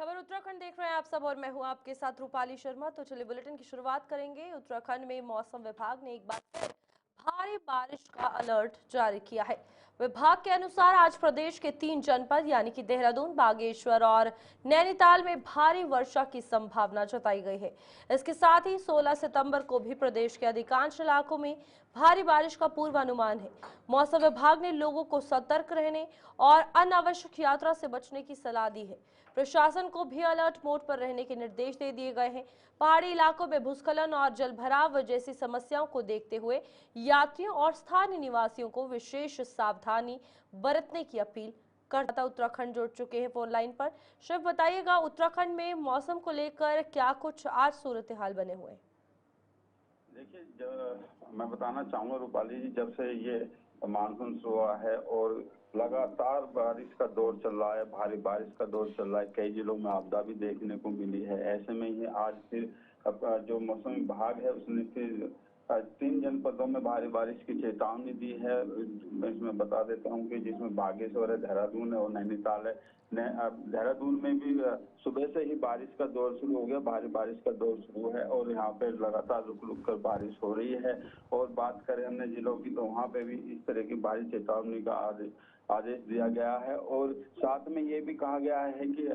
खबर उत्तराखंड देख रहे हैं आप सब और मैं हूं आपके साथ रूपाली शर्मा। तो चलिए बुलेटिन की शुरुआत करेंगे। उत्तराखंड में मौसम विभाग ने एक बार फिर भारी बारिश का अलर्ट जारी किया है। विभाग के अनुसार आज प्रदेश के 3 जनपद यानी कि देहरादून, बागेश्वर और नैनीताल में भारी वर्षा की संभावना जताई गई है। इसके साथ ही 16 सितंबर को भी प्रदेश के अधिकांश इलाकों में भारी बारिश का पूर्वानुमान है। मौसम विभाग ने लोगों को सतर्क रहने और अनावश्यक यात्रा से बचने की सलाह दी है। प्रशासन को भी अलर्ट मोड पर रहने के निर्देश दे दिए गए हैं। पहाड़ी इलाकों में भूस्खलन और जलभराव जैसी समस्याओं को देखते हुए यात्रियों और स्थानीय निवासियों को विशेष सावधानी बरतने की अपील करता उत्तराखंड जुड़ चुके हैं फोन लाइन पर। शिव, बताइएगा उत्तराखंड में मौसम को लेकर क्या कुछ आज सूरत हाल बने हुए हैं? देखिए, मैं बताना चाहूंगा रूपाली जी, जब से ये मानसून शुरू हुआ है और लगातार बारिश का दौर चल रहा है, भारी बारिश का दौर चल रहा है, कई जिलों में आपदा भी देखने को मिली है। ऐसे में ही आज फिर जो मौसम विभाग है उसने फिर 3 जनपदों में भारी बारिश की चेतावनी दी है। मैं इसमें बता देता हूँ कि जिसमें बागेश्वर है, देहरादून है और नैनीताल है। देहरादून में भी सुबह से ही बारिश का दौर शुरू हो गया, भारी बारिश का दौर शुरू है और यहाँ पे लगातार रुक रुक कर बारिश हो रही है। और बात करें अन्य जिलों की तो वहाँ पे भी इस तरह की भारी चेतावनी का आदेश दिया गया है। और साथ में ये भी कहा गया है कि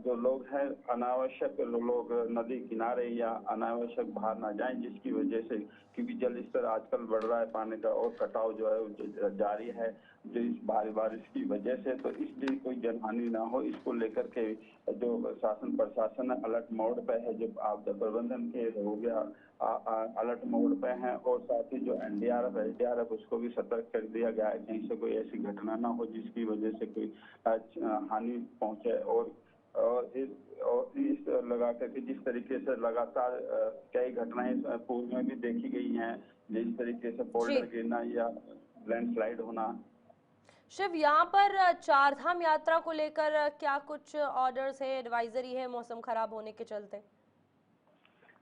जो लोग हैं अनावश्यक लोग नदी किनारे या अनावश्यक बाहर ना जाएं, जिसकी वजह से क्योंकि जल स्तर आजकल बढ़ रहा है पानी का और कटाव जो है वो जारी है जो इस भारी बारिश की वजह से। तो इसलिए कोई जनहानि ना हो, इसको लेकर के जो शासन प्रशासन अलर्ट मोड पे है, जो आपदा प्रबंधन के हो गया अलर्ट मोड पे हैं। और साथ ही जो एनडीआरएफ एसडीआरएफ उसको भी सतर्क कर दिया गया है, कहीं से कोई ऐसी घटना ना हो जिसकी वजह से कोई हानि पहुंचे। और इस लगा करके जिस तरीके से लगातार कई घटनाएं पूर्व में भी देखी गई हैं, जिस तरीके से जी बोल्डर गिरना या लैंडस्लाइड होना। शिव, यहाँ पर चार धाम यात्रा को लेकर क्या कुछ ऑर्डर्स है, एडवाइजरी है मौसम खराब होने के चलते?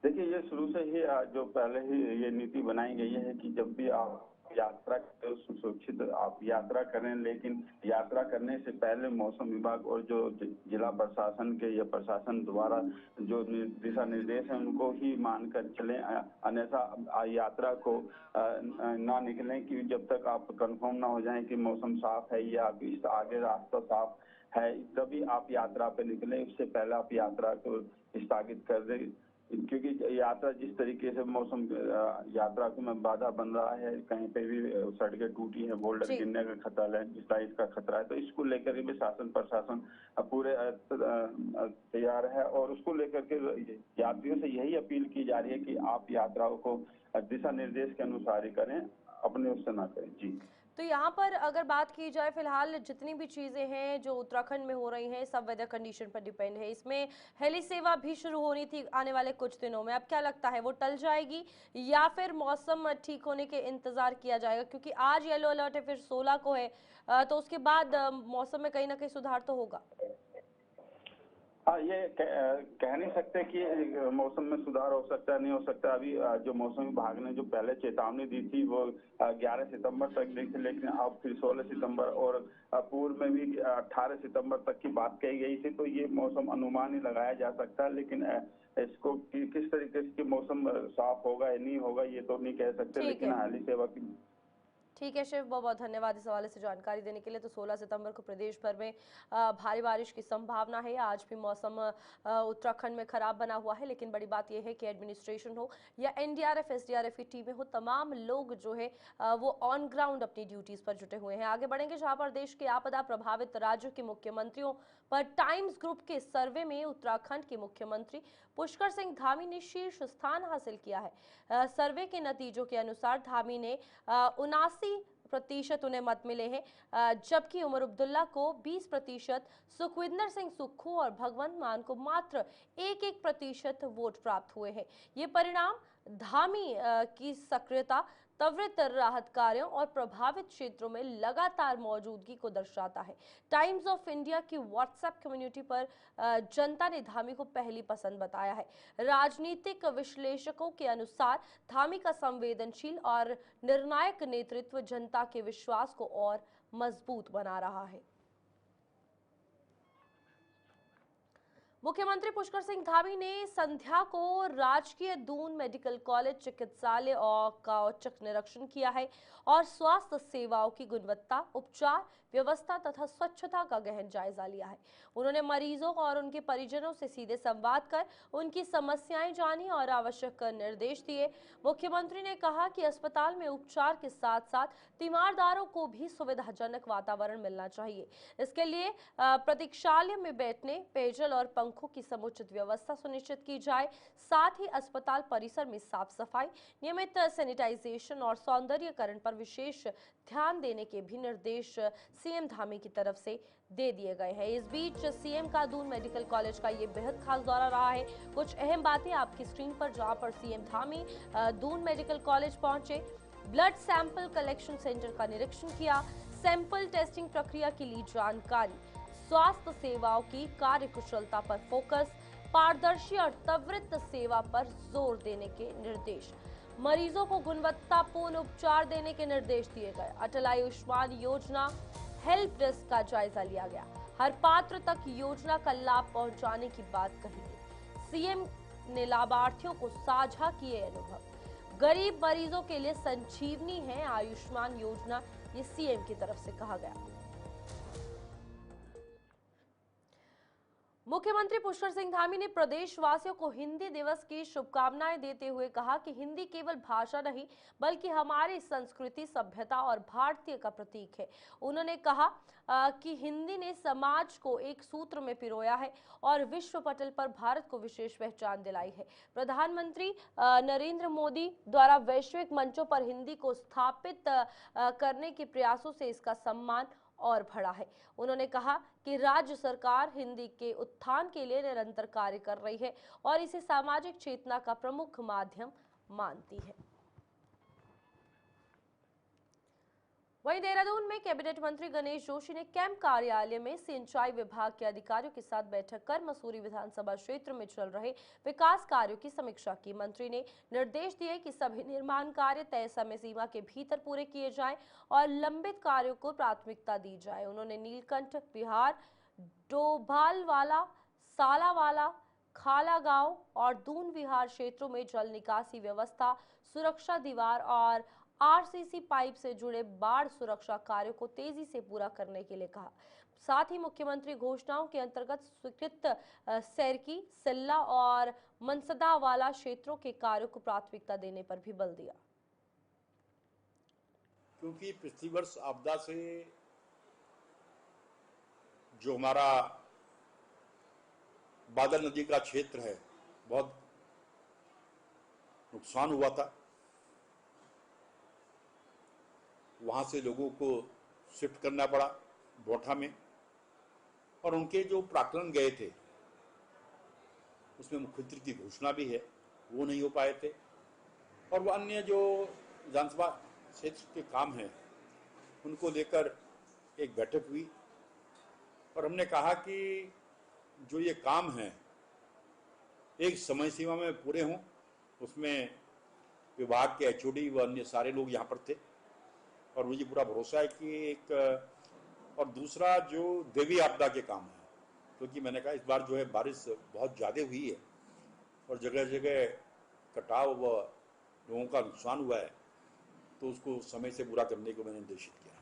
देखिए, ये शुरू से ही जो पहले ही ये नीति बनाई गई है कि जब भी आप यात्रा करें सुरक्षित आप यात्रा करें, लेकिन यात्रा करने से पहले मौसम विभाग और जो जिला प्रशासन के या प्रशासन द्वारा जो दिशा निर्देश हैं उनको ही मानकर चलें। अन्यथा यात्रा को ना निकलें कि जब तक आप कंफर्म ना हो जाएं कि मौसम साफ है या इस आगे रास्ता साफ है, तभी आप यात्रा पे निकलें। उससे पहले आप यात्रा को स्थगित कर दें, क्योंकि यात्रा जिस तरीके से मौसम यात्रा को में बाधा बन रहा है, कहीं पे भी सड़कें टूटी हैं, बोल्डर जी गिरने का खतरा, लैंडस्लाइड का खतरा है, तो इसको लेकर भी शासन प्रशासन पूरे तैयार है। और उसको लेकर के यात्रियों से यही अपील की जा रही है कि आप यात्राओं को दिशा निर्देश के अनुसार ही करें, अपने उससे ना करें। जी, तो यहाँ पर अगर बात की जाए, फिलहाल जितनी भी चीज़ें हैं जो उत्तराखंड में हो रही हैं सब वेदर कंडीशन पर डिपेंड है। इसमें हेली सेवा भी शुरू होनी थी आने वाले कुछ दिनों में, अब क्या लगता है वो टल जाएगी या फिर मौसम ठीक होने के इंतजार किया जाएगा? क्योंकि आज येलो अलर्ट है, फिर 16 को है, तो उसके बाद मौसम में कहीं ना कहीं सुधार तो होगा। हाँ, ये कह नहीं सकते कि मौसम में सुधार हो सकता है, नहीं हो सकता। अभी जो मौसम विभाग ने जो पहले चेतावनी दी थी वो 11 सितंबर तक दी थी, लेकिन अब फिर 16 सितंबर और पूर्व में भी 18 सितंबर तक की बात कही गई थी। तो ये मौसम अनुमान ही लगाया जा सकता है, लेकिन इसको किस तरीके से मौसम साफ होगा या नहीं होगा ये तो नहीं कह सकते। ठीक लेकिन है, हाली सेवा की ठीक है शिव, बहुत बहुत धन्यवाद इस हवाले से जानकारी देने के लिए। तो 16 सितंबर को प्रदेश भर में भारी बारिश की संभावना है। आज भी मौसम उत्तराखंड में खराब बना हुआ है, लेकिन बड़ी बात यह है कि एडमिनिस्ट्रेशन हो या एनडीआरएफ एसडीआरएफ की टीमें हो, तमाम लोग जो है वो ऑन ग्राउंड अपनी ड्यूटीज पर जुटे हुए हैं। आगे बढ़ेंगे जहां पर देश के आपदा प्रभावित राज्यों के मुख्यमंत्रियों पर टाइम्स ग्रुप के सर्वे में उत्तराखंड के मुख्यमंत्री पुष्कर सिंह धामी ने शीर्ष स्थान हासिल किया है। सर्वे के नतीजों के अनुसार धामी ने 79% उन्हें मत मिले हैं, जबकि उमर अब्दुल्ला को 20%, सुखविंदर सिंह सुक्खू और भगवंत मान को मात्र 1% वोट प्राप्त हुए हैं। ये परिणाम धामी की सक्रियता, त्वरित राहत कार्यों और प्रभावित क्षेत्रों में लगातार मौजूदगी को दर्शाता है। टाइम्स ऑफ इंडिया की व्हाट्सएप कम्युनिटी पर जनता ने धामी को पहली पसंद बताया है। राजनीतिक विश्लेषकों के अनुसार धामी का संवेदनशील और निर्णायक नेतृत्व जनता के विश्वास को और मजबूत बना रहा है। मुख्यमंत्री पुष्कर सिंह धामी ने संध्या को राजकीय दून मेडिकल कॉलेज चिकित्सालय और का औचक निरीक्षण किया है और स्वास्थ्य सेवाओं की गुणवत्ता, उपचार व्यवस्था तथा स्वच्छता का गहन जायजा लिया है। उन्होंने मरीजों और उनके परिजनों से सीधे संवाद कर उनकी समस्याएं जानी और आवश्यक निर्देश दिए। मुख्यमंत्री ने कहा कि अस्पताल में उपचार के साथ साथ तीमारदारों को भी सुविधाजनक वातावरण मिलना चाहिए। इसके लिए प्रतीक्षालय में बैठने, पेयजल और पंखों की समुचित व्यवस्था सुनिश्चित की जाए। साथ ही अस्पताल परिसर में साफ सफाई, नियमित सैनिटाइजेशन और सौंदर्यीकरण पर विशेष ध्यान देने के भी निर्देश सीएम धामी की तरफ से दे दिए गए हैं। इस बीच सीएम का दून मेडिकल कॉलेज का ये बेहद खास दौरा रहा है। कुछ अहम बातें आपकी स्क्रीन पर, जहां पर CM Dhami Doon medical college पहुंचे, ब्लड सैंपल कलेक्शन सेंटर का निरीक्षण किया, सैंपल टेस्टिंग प्रक्रिया की ली जानकारी, स्वास्थ्य सेवाओं की कार्यकुशलता पर फोकस, पारदर्शी और त्वरित सेवा पर जोर देने के निर्देश, मरीजों को गुणवत्तापूर्ण उपचार देने के निर्देश दिए गए। अटल आयुष्मान योजना हेल्प डेस्क का जायजा लिया गया, हर पात्र तक योजना का लाभ पहुंचाने की बात कही गई। सीएम ने लाभार्थियों को साझा किए अनुभव। गरीब मरीजों के लिए संजीवनी है आयुष्मान योजना, ये सीएम की तरफ से कहा गया। मुख्यमंत्री पुष्कर सिंह धामी ने प्रदेशवासियों को हिंदी दिवस की शुभकामनाएं देते हुए कहा कि हिंदी केवल भाषा नहीं बल्कि हमारी संस्कृति, सभ्यता और भारतीय का प्रतीक है। उन्होंने कहा कि हिंदी ने समाज को एक सूत्र में पिरोया है और विश्व पटल पर भारत को विशेष पहचान दिलाई है। प्रधानमंत्री नरेंद्र मोदी द्वारा वैश्विक मंचों पर हिंदी को स्थापित करने के प्रयासों से इसका सम्मान और बढ़ा है। उन्होंने कहा कि राज्य सरकार हिंदी के उत्थान के लिए निरंतर कार्य कर रही है और इसे सामाजिक चेतना का प्रमुख माध्यम मानती है। वहीं देहरादून में कैबिनेट मंत्री गणेश जोशी ने कैंप कार्यालय में सिंचाई विभाग के अधिकारियों के साथ बैठक कर मसूरी विधानसभा क्षेत्र में चल रहे विकास कार्यों की समीक्षा की। मंत्री ने निर्देश दिए कि सभी निर्माण कार्य तय समय सीमा के भीतर पूरे किए जाएं और लंबित कार्यों को प्राथमिकता दी जाए। उन्होंने नीलकंठ विहार, डोभालवाला, सालावाला, खाला गांव और दून विहार क्षेत्रों में जल निकासी व्यवस्था, सुरक्षा दीवार और आरसीसी पाइप से जुड़े बाढ़ सुरक्षा कार्यों को तेजी से पूरा करने के लिए कहा। साथ ही मुख्यमंत्री घोषणाओं के अंतर्गत स्वीकृत सैरकी, सिल्ला और मनसदावाला क्षेत्रों के कार्यों को प्राथमिकता देने पर भी बल दिया। क्योंकि पिछली वर्ष आपदा से जो हमारा बादल नदी का क्षेत्र है बहुत नुकसान हुआ था। वहां से लोगों को शिफ्ट करना पड़ा बोठा में, और उनके जो प्राक्कलन गए थे उसमें मुख्यमंत्री की घोषणा भी है, वो नहीं हो पाए थे। और वो अन्य जो विधानसभा क्षेत्र के काम हैं उनको लेकर एक बैठक हुई और हमने कहा कि जो ये काम हैं एक समय सीमा में पूरे हों। उसमें विभाग के एचओडी व अन्य सारे लोग यहाँ पर थे और मुझे पूरा भरोसा है कि एक, और दूसरा जो देवी आपदा के काम है, क्योंकि मैंने कहा इस बार जो है बारिश बहुत ज़्यादा हुई है और जगह जगह कटाव व लोगों का नुकसान हुआ है, तो उसको समय से पूरा करने को मैंने निर्देशित किया।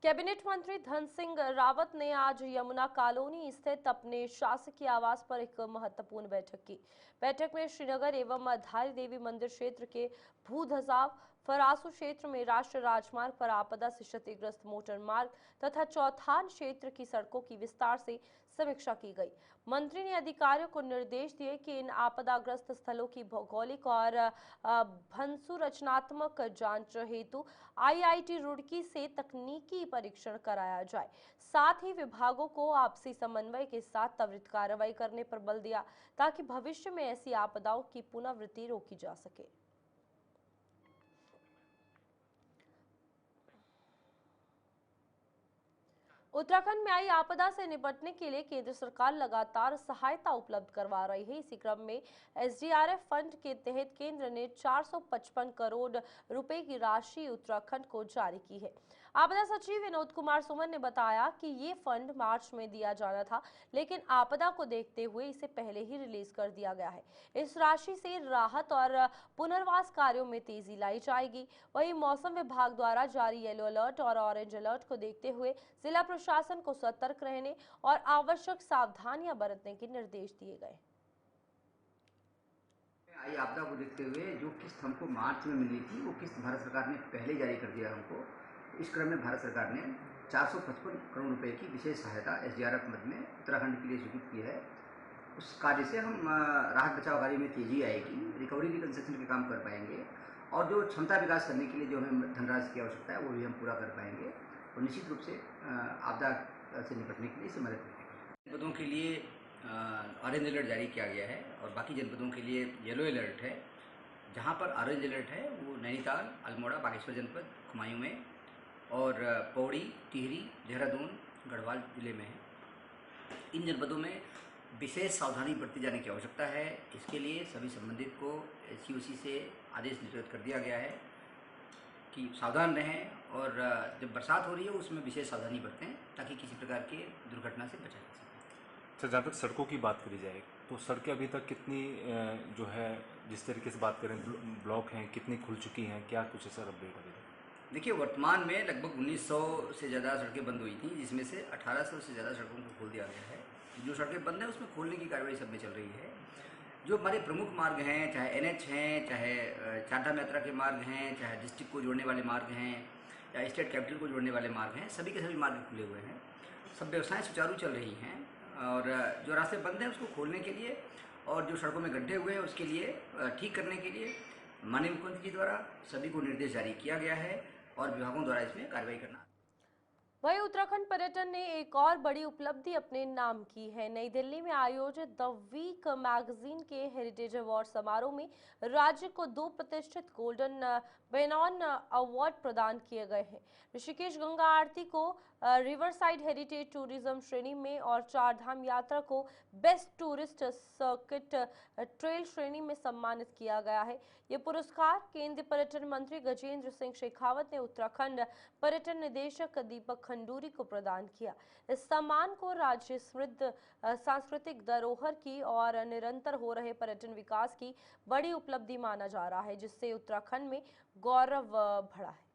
कैबिनेट मंत्री धन सिंह रावत ने आज यमुना कॉलोनी स्थित अपने शासकीय आवास पर एक महत्वपूर्ण बैठक की। बैठक में श्रीनगर एवं धारी देवी मंदिर क्षेत्र के भू धसाव, फरासू क्षेत्र में राष्ट्रीय राजमार्ग पर आपदा से क्षतिग्रस्त मोटर मार्ग तथा चौथान क्षेत्र की सड़कों की विस्तार से समीक्षा की गई। मंत्री ने अधिकारियों को निर्देश दिए कि इन आपदाग्रस्त स्थलों की भौगोलिक और भंसु रचनात्मक जांच हेतु आईआईटी रुड़की से तकनीकी परीक्षण कराया जाए। साथ ही विभागों को आपसी समन्वय के साथ त्वरित कार्रवाई करने पर बल दिया ताकि भविष्य में ऐसी आपदाओं की पुनरावृत्ति रोकी जा सके। उत्तराखंड में आई आपदा से निपटने के लिए केंद्र सरकार लगातार सहायता उपलब्ध करवा रही है। इसी क्रम में एसडीआरएफ फंड के तहत केंद्र ने 455 करोड़ रुपए की राशि उत्तराखंड को जारी की है। आपदा सचिव विनोद कुमार सुमन ने बताया कि ये फंड मार्च में दिया जाना था, लेकिन आपदा को देखते हुए इसे पहले ही रिलीज कर दिया गया है। इस राशि से राहत और पुनर्वास कार्यों में तेजी लाई जाएगी। वहीं मौसम विभाग द्वारा जारी येलो अलर्ट और ऑरेंज अलर्ट को देखते हुए जिला प्रशासन को सतर्क रहने और आवश्यक सावधानियां बरतने के निर्देश दिए गए। आई आपदा को देखते हुए जो किस्त हमको मार्च में मिली थी वो किस्त भारत सरकार ने पहले जारी कर दिया हमको। इस क्रम में भारत सरकार ने 455 करोड़ रुपए की विशेष सहायता SDRF मद में उत्तराखंड के लिए स्वीकृत की है। उस कार्य से हम राहत बचाव कार्य में तेजी आएगी, रिकवरी रिकंस्ट्रक्शन के काम कर पाएंगे और जो क्षमता विकास करने के लिए जो हमें धनराशि की आवश्यकता है वो भी हम पूरा कर पाएंगे और निश्चित रूप से आपदा से निपटने के लिए इसे मदद करेंगे। जनपदों के लिए ऑरेंज अलर्ट जारी किया गया है और बाकी जनपदों के लिए येलो अलर्ट है। जहां पर ऑरेंज अलर्ट है वो नैनीताल, अल्मोड़ा, बागेश्वर जनपद, कुमायूं में और पौड़ी, टिहरी, देहरादून, गढ़वाल जिले में है। इन जनपदों में विशेष सावधानी बरती जाने की आवश्यकता है। इसके लिए सभी संबंधित को COC से आदेश निर्गत कर दिया गया है कि सावधान रहें और जब बरसात हो रही है उसमें विशेष सावधानी बरतें ताकि किसी प्रकार की दुर्घटना से बचा जा सके। सर, जहाँ तक सड़कों की बात करी जाए तो सड़कें अभी तक कितनी जो है जिस तरीके से बात करें ब्लॉक हैं, कितनी खुल चुकी हैं, क्या कुछ है सर अपडेट अभी तक? देखिए, वर्तमान में लगभग 1900 से ज़्यादा सड़कें बंद हुई थी, जिसमें से 1800 से ज़्यादा सड़कों को खोल दिया गया है। जो सड़कें बंद हैं उसमें खोलने की कार्रवाई सब में चल रही है। जो हमारे प्रमुख मार्ग हैं, चाहे NH हैं, चाहे चारधाम यात्रा के मार्ग हैं, चाहे डिस्ट्रिक्ट को जोड़ने वाले मार्ग हैं या स्टेट कैपिटल को जोड़ने वाले मार्ग हैं, सभी के सभी मार्ग खुले हुए हैं। सब व्यवसाएं सुचारू चल रही हैं और जो रास्ते बंद हैं उसको खोलने के लिए और जो सड़कों में गड्ढे हुए हैं उसके लिए ठीक करने के लिए माननीय मुख्यमंत्री जी द्वारा सभी को निर्देश जारी किया गया है और विभागों द्वारा इसमें कार्रवाई करना। वहीं उत्तराखंड पर्यटन ने एक और बड़ी उपलब्धि अपने नाम की है। नई दिल्ली में आयोजित द वीक मैगजीन के हेरिटेज अवार्ड समारोह में राज्य को 2 प्रतिष्ठित गोल्डन बेनॉन अवार्ड प्रदान किए गए हैं। ऋषिकेश गंगा आरती को रिवरसाइड हेरिटेज टूरिज्म श्रेणी में और चारधाम यात्रा को बेस्ट टूरिस्ट सर्किट ट्रेल श्रेणी में सम्मानित किया गया है। ये पुरस्कार केंद्रीय पर्यटन मंत्री गजेंद्र सिंह शेखावत ने उत्तराखंड पर्यटन निदेशक दीपक खंडूरी को प्रदान किया। इस सम्मान को राज्य समृद्ध सांस्कृतिक धरोहर की और निरंतर हो रहे पर्यटन विकास की बड़ी उपलब्धि माना जा रहा है, जिससे उत्तराखंड में गौरव बढ़ा है।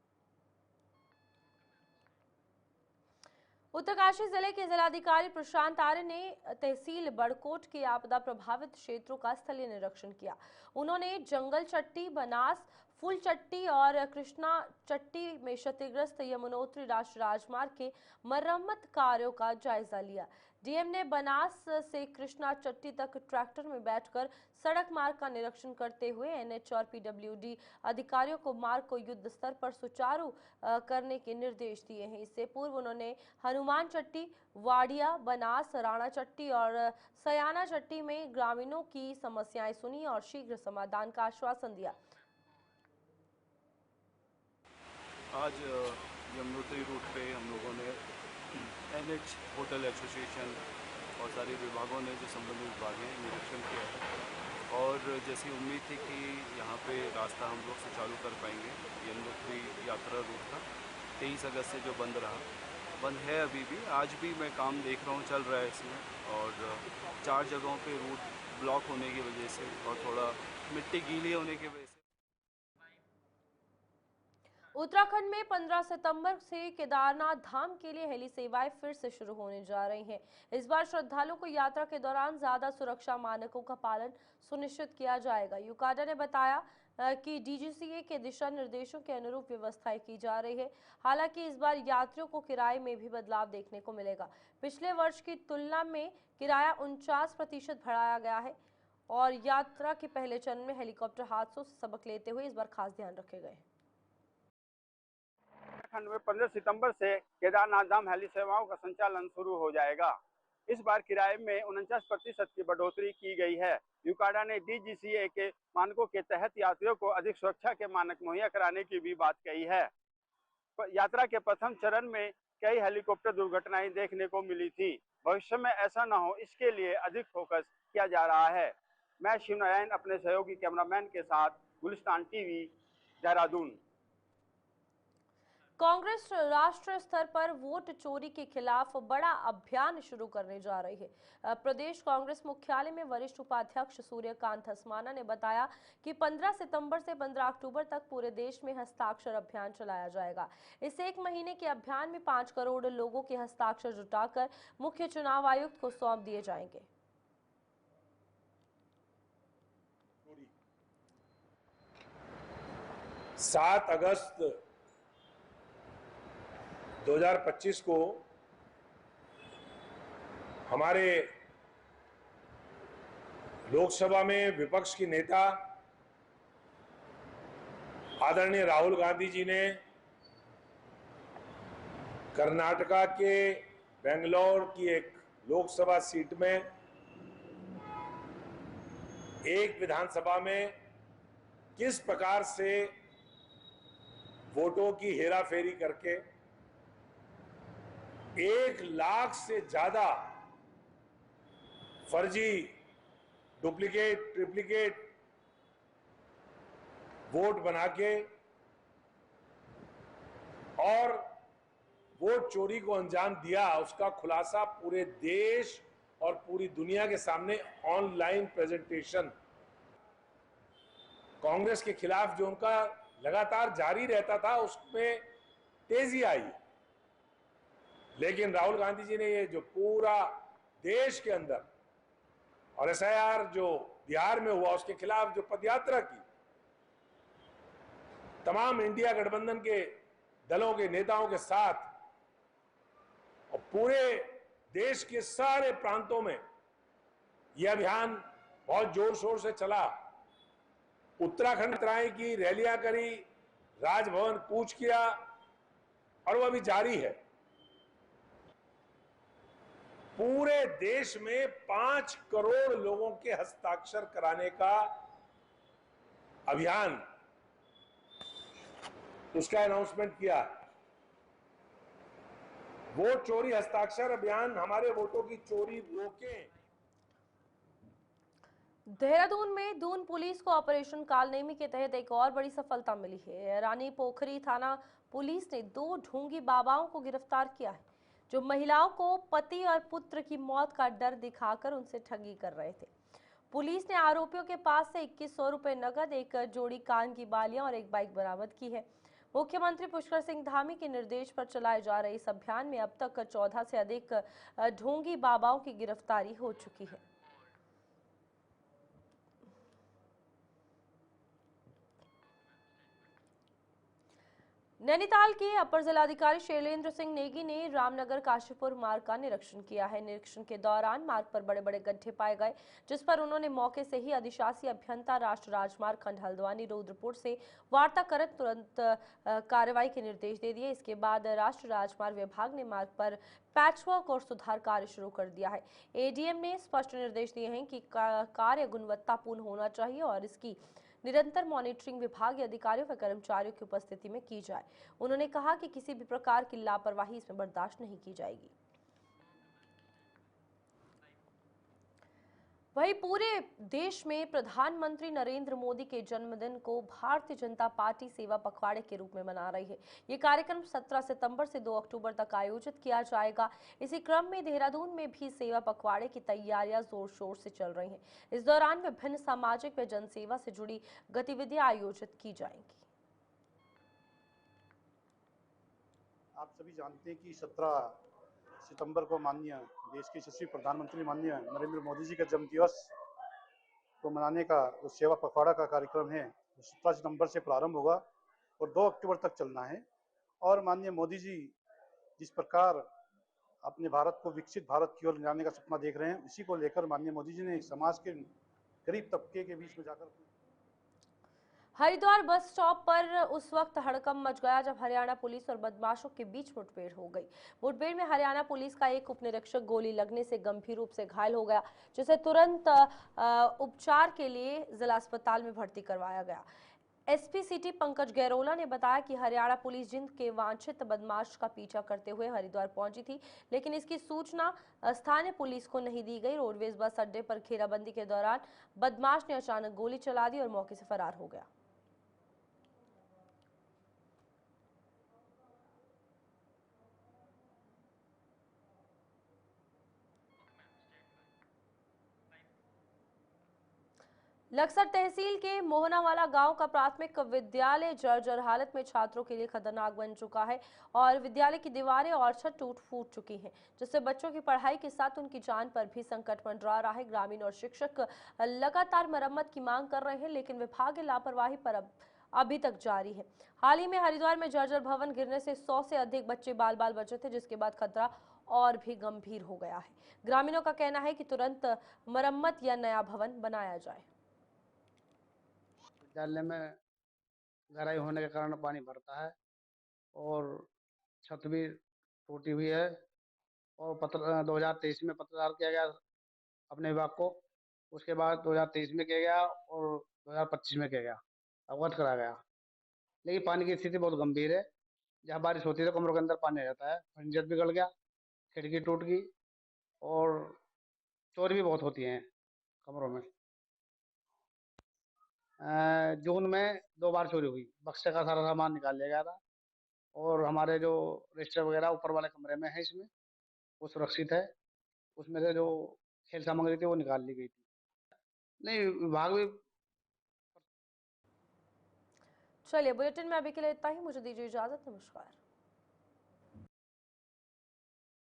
उत्तरकाशी जिले के जिलाधिकारी प्रशांत आर्य ने तहसील बड़कोट के आपदा प्रभावित क्षेत्रों का स्थलीय निरीक्षण किया। उन्होंने जंगल चट्टी, बनास, फूल चट्टी और कृष्णा चट्टी में क्षतिग्रस्त यमुनोत्री राष्ट्रीय राजमार्ग के मरम्मत कार्यों का जायजा लिया। डीएम ने बनास से कृष्णा चट्टी तक ट्रैक्टर में बैठकर सड़क मार्ग का निरीक्षण करते हुए NH और PWD अधिकारियों को मार्ग को युद्ध स्तर पर सुचारू करने के निर्देश दिए हैं। इससे पूर्व उन्होंने हनुमान चट्टी, वाडिया, बनास, राणा चट्टी और सयाना चट्टी में ग्रामीणों की समस्याएं सुनी और शीघ्र समाधान का आश्वासन दिया। आज यमुनोत्री रूट पे हम लोगों ने NH होटल एसोसिएशन और सारे विभागों ने जो संबंधित विभाग हैं निरीक्षण किया है और जैसी उम्मीद थी कि यहाँ पे रास्ता हम लोग सुचारू कर पाएंगे। यमुनोत्री यात्रा रूट था 23 अगस्त से जो बंद है अभी भी, आज भी मैं काम देख रहा हूँ चल रहा है इसमें और 4 जगहों पे रूट ब्लॉक होने की वजह से और थोड़ा मिट्टी गीली होने की वजह से। उत्तराखंड में 15 सितंबर से केदारनाथ धाम के लिए हेली सेवाएं फिर से शुरू होने जा रही हैं। इस बार श्रद्धालुओं को यात्रा के दौरान ज्यादा सुरक्षा मानकों का पालन सुनिश्चित किया जाएगा। यूकाडा ने बताया कि DGCA के दिशा निर्देशों के अनुरूप व्यवस्थाएं की जा रही है। हालांकि इस बार यात्रियों को किराए में भी बदलाव देखने को मिलेगा। पिछले वर्ष की तुलना में किराया 49% बढ़ाया गया है और यात्रा के पहले चरण में हेलीकॉप्टर हादसों से सबक लेते हुए इस बार खास ध्यान रखे गए। उत्तराखंड में 15 सितंबर से केदारनाथ धाम हेली सेवाओं का संचालन शुरू हो जाएगा। इस बार किराए में 49% की बढ़ोतरी की गई है। यूकाडा ने DGCA के मानकों के तहत यात्रियों को अधिक सुरक्षा के मानक मुहैया कराने की भी बात कही है। यात्रा के प्रथम चरण में कई हेलीकॉप्टर दुर्घटनाएं देखने को मिली थी। भविष्य में ऐसा न हो, इसके लिए अधिक फोकस किया जा रहा है। मैं शिवनारायण अपने सहयोगी कैमरामैन के साथ गुलिस्तान TV, देहरादून। कांग्रेस राष्ट्रीय स्तर पर वोट चोरी के खिलाफ बड़ा अभियान शुरू करने जा रही है। प्रदेश कांग्रेस मुख्यालय में वरिष्ठ उपाध्यक्ष सूर्यकांत धस्माना ने बताया कि 15 सितंबर से 15 अक्टूबर तक पूरे देश में हस्ताक्षर अभियान चलाया जाएगा। इस एक महीने के अभियान में 5 करोड़ लोगों के हस्ताक्षर जुटाकर मुख्य चुनाव आयुक्त को सौंप दिए जाएंगे। 7 अगस्त 2025 को हमारे लोकसभा में विपक्ष की नेता आदरणीय राहुल गांधी जी ने कर्नाटका के बेंगलोर की एक लोकसभा सीट में एक विधानसभा में किस प्रकार से वोटों की हेराफेरी करके 1 लाख से ज्यादा फर्जी, डुप्लीकेट, ट्रिप्लीकेट वोट बना के और वोट चोरी को अंजाम दिया, उसका खुलासा पूरे देश और पूरी दुनिया के सामने ऑनलाइन प्रेजेंटेशन कांग्रेस के खिलाफ जो उनका लगातार जारी रहता था, उसमें तेजी आई। लेकिन राहुल गांधी जी ने ये जो पूरा देश के अंदर और एसआईआर जो बिहार में हुआ उसके खिलाफ जो पदयात्रा की, तमाम इंडिया गठबंधन के दलों के नेताओं के साथ और पूरे देश के सारे प्रांतों में यह अभियान बहुत जोर शोर से चला। उत्तराखंड तराई की रैलियां करी, राजभवन कूच किया और वो अभी जारी है। पूरे देश में 5 करोड़ लोगों के हस्ताक्षर कराने का अभियान, उसका अनाउंसमेंट किया। वोट चोरी हस्ताक्षर अभियान हमारे वोटों की चोरी रोके। देहरादून में दून पुलिस को ऑपरेशन कालनेमी के तहत एक और बड़ी सफलता मिली है। रानी पोखरी थाना पुलिस ने 2 ढोंगी बाबाओं को गिरफ्तार किया है, जो महिलाओं को पति और पुत्र की मौत का डर दिखाकर उनसे ठगी कर रहे थे। पुलिस ने आरोपियों के पास से 2100 रुपए नकद, एक जोड़ी कान की बालियां और एक बाइक बरामद की है। मुख्यमंत्री पुष्कर सिंह धामी के निर्देश पर चलाए जा रहे इस अभियान में अब तक 14 से अधिक ढोंगी बाबाओं की गिरफ्तारी हो चुकी है। नैनीताल के अपर जिलाधिकारी शैलेंद्र सिंह नेगी ने रामनगर काशीपुर मार्ग का निरीक्षण किया है। निरीक्षण के दौरान मार्ग पर बड़े बड़े गड्ढे पाए गए, जिस पर उन्होंने मौके से ही अधिशासी अभियंता राष्ट्रीय राजमार्ग खंड हल्द्वानी रुद्रपुर से वार्ता कर तुरंत कार्रवाई के निर्देश दे दिए। इसके बाद राष्ट्रीय राजमार्ग विभाग ने मार्ग पर पैचवर्क और सुधार कार्य शुरू कर दिया है। एडीएम ने स्पष्ट निर्देश दिए हैं कि कार्य गुणवत्तापूर्ण होना चाहिए और इसकी निरंतर मॉनिटरिंग विभागीय अधिकारियों व कर्मचारियों की उपस्थिति में की जाए। उन्होंने कहा कि किसी भी प्रकार की लापरवाही इसमें बर्दाश्त नहीं की जाएगी। वहीं पूरे देश में प्रधानमंत्री नरेंद्र मोदी के जन्मदिन को भारतीय जनता पार्टी सेवा पखवाड़े के रूप में मना रही है। ये कार्यक्रम 17 सितंबर से 2 अक्टूबर तक आयोजित किया जाएगा। इसी क्रम में देहरादून में भी सेवा पखवाड़े की तैयारियां जोर शोर से चल रही हैं। इस दौरान विभिन्न सामाजिक व जनसेवा से जुड़ी गतिविधियां आयोजित की जाएंगी। आप सभी जानते हैं कि 17 सितंबर को माननीय देश के यशस्वी प्रधानमंत्री माननीय नरेंद्र मोदी जी का जन्म दिवस को मनाने का जो सेवा पखवाड़ा का कार्यक्रम है, 17 सितंबर से प्रारंभ होगा और 2 अक्टूबर तक चलना है। और माननीय मोदी जी जिस प्रकार अपने भारत को विकसित भारत की ओर ले जाने का सपना देख रहे हैं, इसी को लेकर माननीय मोदी जी ने समाज के गरीब तबके के बीच में जाकर हरिद्वार बस स्टॉप पर उस वक्त हड़कंप मच गया जब हरियाणा पुलिस और बदमाशों के बीच मुठभेड़ हो गई। मुठभेड़ में हरियाणा पुलिस का एक उपनिरीक्षक गोली लगने से गंभीर रूप से घायल हो गया, जिसे तुरंत उपचार के लिए जिला अस्पताल में भर्ती करवाया गया। एसपी सिटी पंकज गैरोला ने बताया कि हरियाणा पुलिस जिंद के वांछित बदमाश का पीछा करते हुए हरिद्वार पहुंची थी, लेकिन इसकी सूचना स्थानीय पुलिस को नहीं दी गई। रोडवेज बस अड्डे पर घेराबंदी के दौरान बदमाश ने अचानक गोली चला दी और मौके से फरार हो गया। लक्सर तहसील के मोहनावाला गांव का प्राथमिक विद्यालय जर्जर हालत में छात्रों के लिए खतरनाक बन चुका है और विद्यालय की दीवारें और छत टूट फूट चुकी हैं, जिससे बच्चों की पढ़ाई के साथ उनकी जान पर भी संकट मंडरा रहा है। ग्रामीण और शिक्षक लगातार मरम्मत की मांग कर रहे हैं, लेकिन विभाग की लापरवाही पर अभी तक जारी है। हाल ही में हरिद्वार में जर्जर भवन गिरने से 100 से अधिक बच्चे बाल बाल बचे थे, जिसके बाद खतरा और भी गंभीर हो गया है। ग्रामीणों का कहना है कि तुरंत मरम्मत या नया भवन बनाया जाए। विद्यालय में गहराई होने के कारण पानी भरता है और छत भी टूटी हुई है और 2023 में पत्रकार किया गया अपने विभाग को, उसके बाद 2023 में किया गया और 2025 में किया गया, अवगत करा गया। लेकिन पानी की स्थिति बहुत गंभीर है। जहाँ बारिश होती है तो कमरों के अंदर पानी आ जाता है, फर्नीचर बिगड़ गया, खिड़की टूट गई और चोरी भी बहुत होती हैं कमरों में। जून में 2 बार चोरी हुई, बक्से का सारा सामान निकाल लिया गया था और हमारे जो रजिस्टर वगैरह ऊपर वाले कमरे में है, इसमें वो सुरक्षित है। उसमें से जो खेल सामग्री थी वो निकाल ली गई थी। नहीं, विभाग भी। चलिए, बुलेटिन में अभी के लिए इतना ही। मुझे दीजिए इजाजत। नमस्कार।